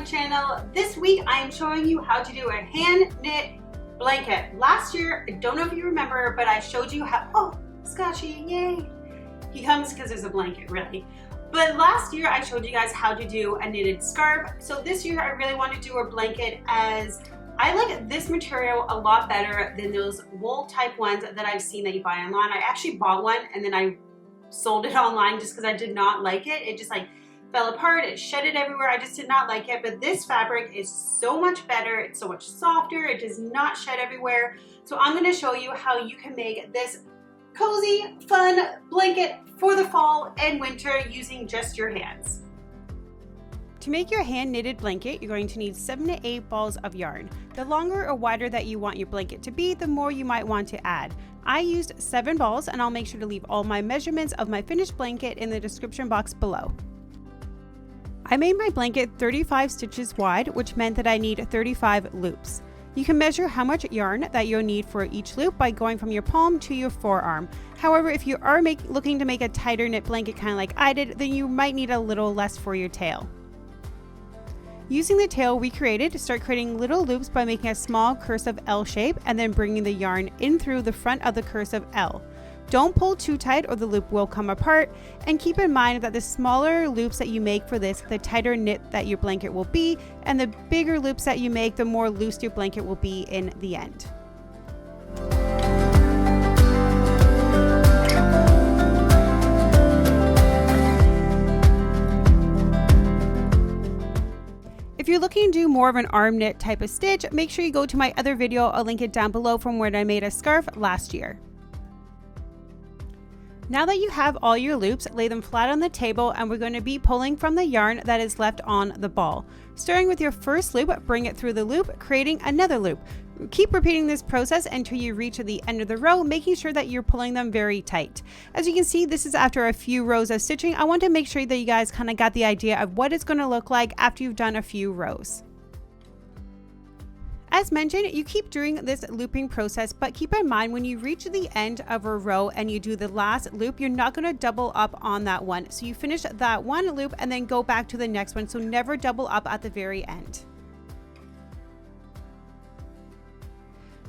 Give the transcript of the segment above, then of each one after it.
my channel. This week I am showing you how to do a hand knit blanket. Last year, I don't know if you remember, but I showed you how, oh, Scotchy, yay. He comes because there's a blanket, really. But last year I showed you guys how to do a knitted scarf. So this year I really want to do a blanket, as I like this material a lot better than those wool type ones that I've seen that you buy online. I actually bought one and then I sold it online just because I did not like it. It just like fell apart, it shedded everywhere. I just did not like it. But this fabric is so much better. It's so much softer. It does not shed everywhere. So I'm going to show you how you can make this cozy, fun blanket for the fall and winter using just your hands. To make your hand knitted blanket, you're going to need 7 to 8 balls of yarn. The longer or wider that you want your blanket to be, the more you might want to add. I used 7 balls, and I'll make sure to leave all my measurements of my finished blanket in the description box below. I made my blanket 35 stitches wide, which meant that I need 35 loops. You can measure how much yarn that you'll need for each loop by going from your palm to your forearm. However, if you are looking to make a tighter knit blanket kind of like I did, then you might need a little less for your tail. Using the tail we created, start creating little loops by making a small cursive L shape and then bringing the yarn in through the front of the cursive L. Don't pull too tight or the loop will come apart, and keep in mind that the smaller loops that you make for this, the tighter knit that your blanket will be, and the bigger loops that you make, the more loose your blanket will be in the end. If you're looking to do more of an arm knit type of stitch, make sure you go to my other video. I'll link it down below from where I made a scarf last year. Now that you have all your loops, lay them flat on the table, and we're going to be pulling from the yarn that is left on the ball. Starting with your first loop, bring it through the loop, creating another loop. Keep repeating this process until you reach the end of the row, making sure that you're pulling them very tight. As you can see, this is after a few rows of stitching. I want to make sure that you guys kind of got the idea of what it's going to look like after you've done a few rows. As mentioned, you keep doing this looping process, but keep in mind when you reach the end of a row and you do the last loop, you're not going to double up on that one. So you finish that one loop and then go back to the next one. So never double up at the very end.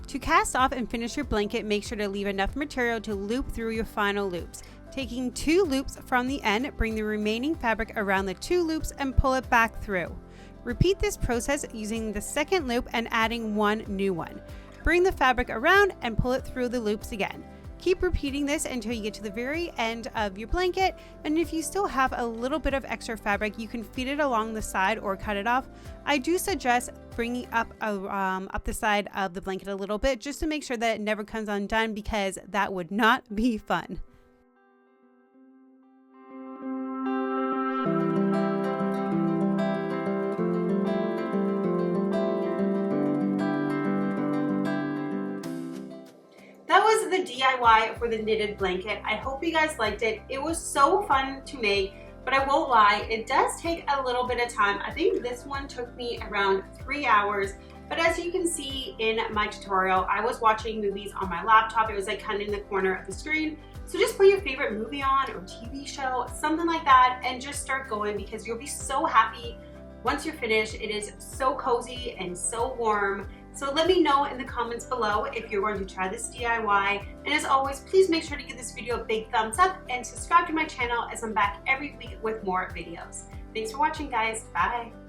To cast off and finish your blanket, make sure to leave enough material to loop through your final loops. Taking 2 loops from the end, bring the remaining fabric around the 2 loops and pull it back through. Repeat this process using the second loop and adding 1 new one. Bring the fabric around and pull it through the loops again. Keep repeating this until you get to the very end of your blanket, and if you still have a little bit of extra fabric, you can feed it along the side or cut it off. I do suggest bringing up the side of the blanket a little bit just to make sure that it never comes undone, because that would not be fun. That was the DIY for the knitted blanket. I hope you guys liked it. It was so fun to make, but I won't lie, it does take a little bit of time. I think this one took me around 3 hours, but as you can see in my tutorial, I was watching movies on my laptop. It was like kind of in the corner of the screen. So just put your favorite movie on or TV show, something like that, and just start going, because you'll be so happy once you're finished. It is so cozy and so warm. So let me know in the comments below if you're going to try this DIY. And as always, please make sure to give this video a big thumbs up and subscribe to my channel, as I'm back every week with more videos. Thanks for watching, guys. Bye.